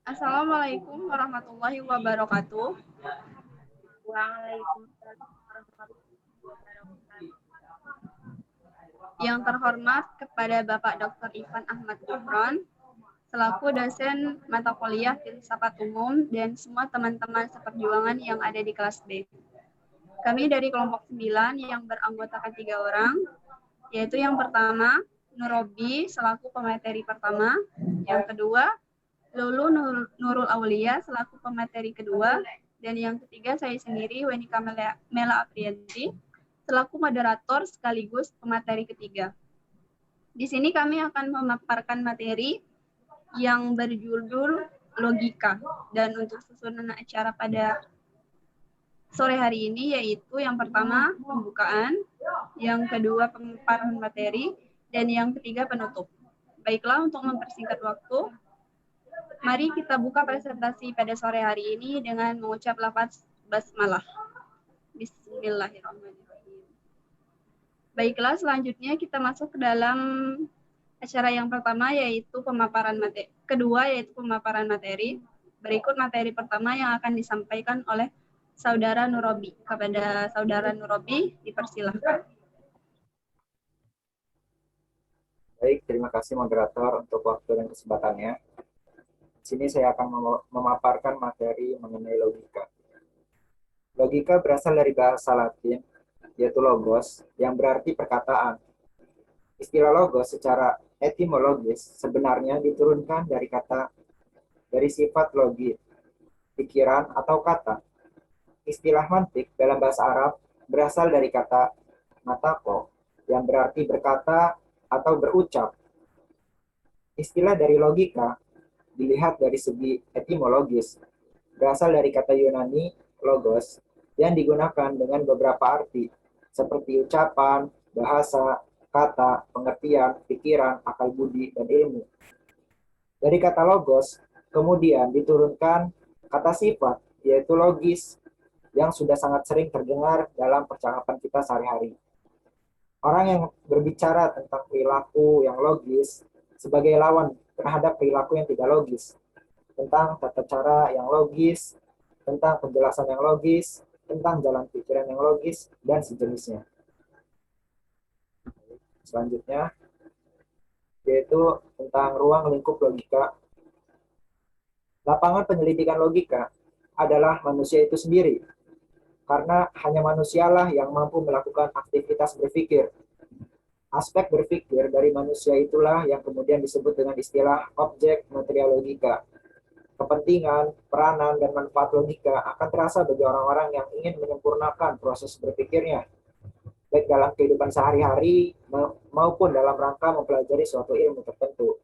Assalamualaikum warahmatullahi wabarakatuh. Waalaikumsalam warahmatullahi wabarakatuh. Yang terhormat kepada Bapak Dr. Ivan Ahmad Gufron, selaku dosen mata kuliah Filsafat Umum dan semua teman-teman seperjuangan yang ada di kelas B. Kami dari kelompok 9 yang beranggotakan 3 orang, yaitu yang pertama, Nurobi selaku pemateri pertama, yang kedua, Lulu Nurul Aulia selaku pemateri kedua, dan yang ketiga saya sendiri, Wenika Mela Aprianti, selaku moderator sekaligus pemateri ketiga. Di sini kami akan memaparkan materi yang berjudul logika, dan untuk susunan acara pada sore hari ini yaitu yang pertama pembukaan, yang kedua pemaparan materi, dan yang ketiga penutup. Baiklah, untuk mempersingkat waktu, mari kita buka presentasi pada sore hari ini dengan mengucap lafaz basmalah. Bismillahirrahmanirrahim. Baiklah, selanjutnya kita masuk ke dalam acara yang pertama yaitu pemaparan materi. Kedua yaitu pemaparan materi. Berikut materi pertama yang akan disampaikan oleh Saudara Nurobi. Kepada Saudara Nurobi, dipersilahkan. Baik, terima kasih moderator untuk waktu dan kesempatannya. Di sini saya akan memaparkan materi mengenai logika. Logika berasal dari bahasa Latin, yaitu logos, yang berarti perkataan. Istilah logos secara etimologis sebenarnya diturunkan dari sifat logis, pikiran atau kata. Istilah mantik dalam bahasa Arab berasal dari kata matako, yang berarti berkata atau berucap. Istilah dari logika dilihat dari segi etimologis berasal dari kata Yunani logos yang digunakan dengan beberapa arti seperti ucapan, bahasa, kata, pengertian, pikiran, akal budi, dan ilmu. Dari kata logos kemudian diturunkan kata sifat yaitu logis yang sudah sangat sering terdengar dalam percakapan kita sehari-hari. Orang yang berbicara tentang perilaku yang logis sebagai lawan terhadap perilaku yang tidak logis, tentang tata cara yang logis, tentang penjelasan yang logis, tentang jalan pikiran yang logis, dan sejenisnya. Selanjutnya, yaitu tentang ruang lingkup logika. Lapangan penyelidikan logika adalah manusia itu sendiri, karena hanya manusialah yang mampu melakukan aktivitas berpikir. Aspek berpikir dari manusia itulah yang kemudian disebut dengan istilah objek material logika. Kepentingan, peranan, dan manfaat logika akan terasa bagi orang-orang yang ingin menyempurnakan proses berpikirnya, baik dalam kehidupan sehari-hari maupun dalam rangka mempelajari suatu ilmu tertentu.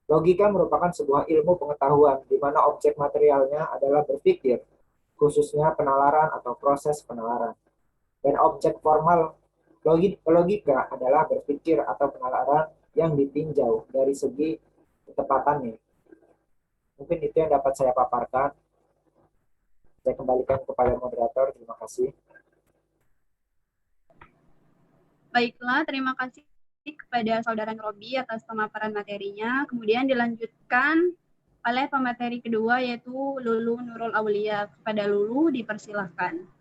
Logika merupakan sebuah ilmu pengetahuan di mana objek materialnya adalah berpikir, khususnya penalaran atau proses penalaran. Dan objek formal logika adalah berpikir atau penalaran yang ditinjau dari segi ketepatannya. Mungkin itu yang dapat saya paparkan. Saya kembalikan kepada moderator. Terima kasih. Baiklah, terima kasih kepada Saudara Nurobi atas pemaparan materinya. Kemudian dilanjutkan oleh pemateri kedua yaitu Lulu Nurul Aulia. Kepada Lulu, dipersilahkan.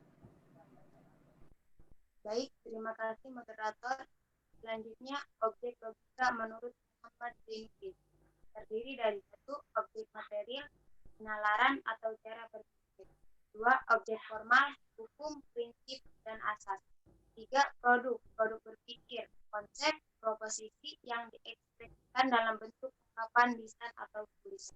Baik, terima kasih moderator. Selanjutnya, objek logika menurut Muhammad Dinkin terdiri dari 1. Objek material, penalaran atau cara berpikir. 2. Objek formal, hukum, prinsip, dan asas. 3. Produk berpikir, konsep, proposisi yang diekspresikan dalam bentuk ungkapan, lisan, atau tulisan.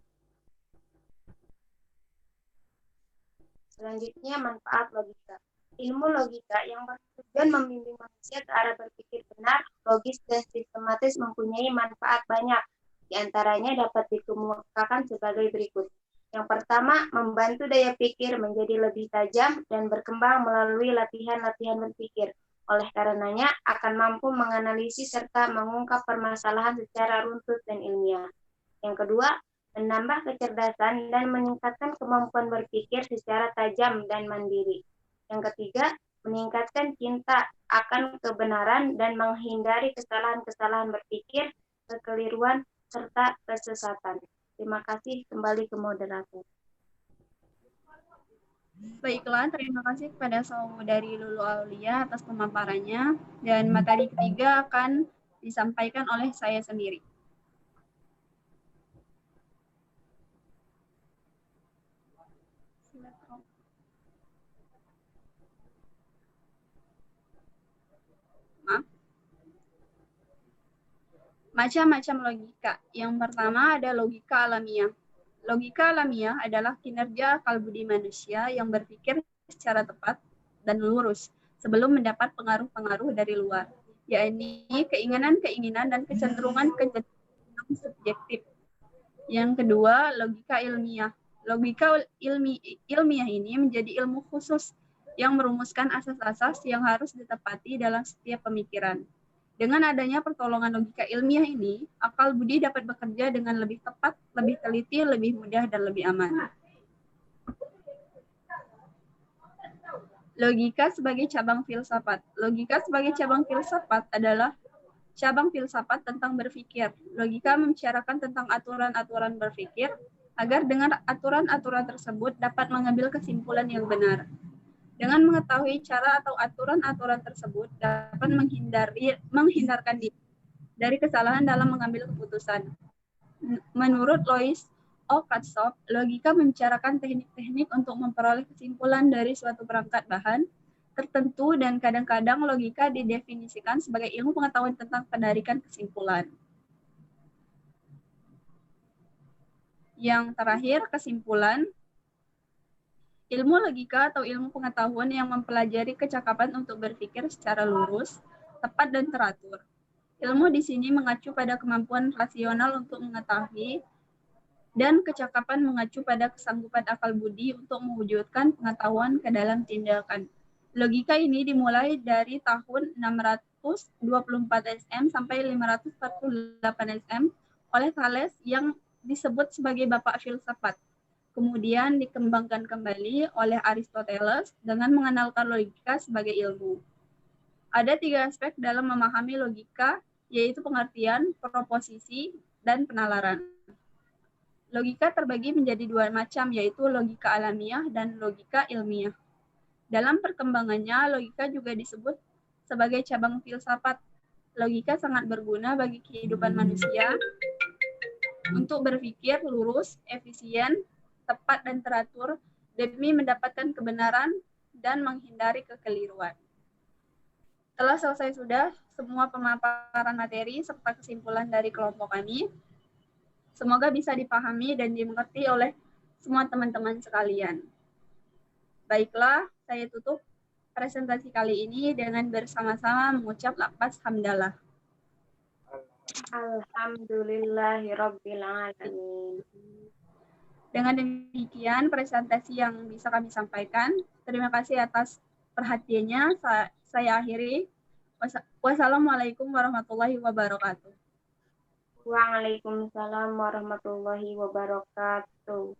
Selanjutnya, manfaat logika. Ilmu logika yang bertujuan membimbing manusia ke arah berpikir benar, logis, dan sistematis mempunyai manfaat banyak. Di antaranya dapat dikemukakan sebagai berikut. Yang pertama, membantu daya pikir menjadi lebih tajam dan berkembang melalui latihan-latihan berpikir. Oleh karenanya, akan mampu menganalisis serta mengungkap permasalahan secara runtut dan ilmiah. Yang kedua, menambah kecerdasan dan meningkatkan kemampuan berpikir secara tajam dan mandiri. Yang ketiga, meningkatkan cinta akan kebenaran dan menghindari kesalahan-kesalahan berpikir, kekeliruan, serta kesesatan. Terima kasih, kembali ke moderator. Baiklah, terima kasih kepada Saudari Lulu Aulia atas pemaparannya. Dan materi ketiga akan disampaikan oleh saya sendiri. Maaf. Macam-macam logika. Yang pertama ada logika alamiah. Logika alamiah adalah kinerja akal budi manusia yang berpikir secara tepat dan lurus sebelum mendapat pengaruh-pengaruh dari luar, yakni keinginan-keinginan dan kecenderungan-kecenderungan subjektif. Yang kedua, logika ilmiah. Logika ilmiah ini menjadi ilmu khusus yang merumuskan asas-asas yang harus ditepati dalam setiap pemikiran. Dengan adanya pertolongan logika ilmiah ini, akal budi dapat bekerja dengan lebih tepat, lebih teliti, lebih mudah, dan lebih aman. Logika sebagai cabang filsafat. Logika sebagai cabang filsafat adalah cabang filsafat tentang berpikir. Logika membicarakan tentang aturan-aturan berpikir, agar dengan aturan-aturan tersebut dapat mengambil kesimpulan yang benar. Dengan mengetahui cara atau aturan-aturan tersebut dapat menghindarkan diri dari kesalahan dalam mengambil keputusan. Menurut Lois Oakeshott, logika membicarakan teknik-teknik untuk memperoleh kesimpulan dari suatu perangkat bahan tertentu dan kadang-kadang logika didefinisikan sebagai ilmu pengetahuan tentang penarikan kesimpulan. Yang terakhir, kesimpulan. Ilmu logika atau ilmu pengetahuan yang mempelajari kecakapan untuk berpikir secara lurus, tepat, dan teratur. Ilmu di sini mengacu pada kemampuan rasional untuk mengetahui dan kecakapan mengacu pada kesanggupan akal budi untuk mewujudkan pengetahuan ke dalam tindakan. Logika ini dimulai dari tahun 624 SM sampai 548 SM oleh Thales yang disebut sebagai bapak filsafat. Kemudian dikembangkan kembali oleh Aristoteles dengan mengenalkan logika sebagai ilmu. Ada 3 aspek dalam memahami logika, yaitu pengertian, proposisi, dan penalaran. Logika terbagi menjadi 2 macam, yaitu logika alamiah dan logika ilmiah. Dalam perkembangannya, logika juga disebut sebagai cabang filsafat. Logika sangat berguna bagi kehidupan manusia untuk berpikir lurus, efisien, tepat, dan teratur demi mendapatkan kebenaran dan menghindari kekeliruan. Telah selesai sudah semua pemaparan materi serta kesimpulan dari kelompok kami. Semoga bisa dipahami dan dimengerti oleh semua teman-teman sekalian. Baiklah, saya tutup presentasi kali ini dengan bersama-sama mengucap lafaz hamdalah. Alhamdulillahirabbil alamin. Dengan demikian presentasi yang bisa kami sampaikan. Terima kasih atas perhatiannya. Saya akhiri. Wassalamualaikum warahmatullahi wabarakatuh. Waalaikumsalam warahmatullahi wabarakatuh.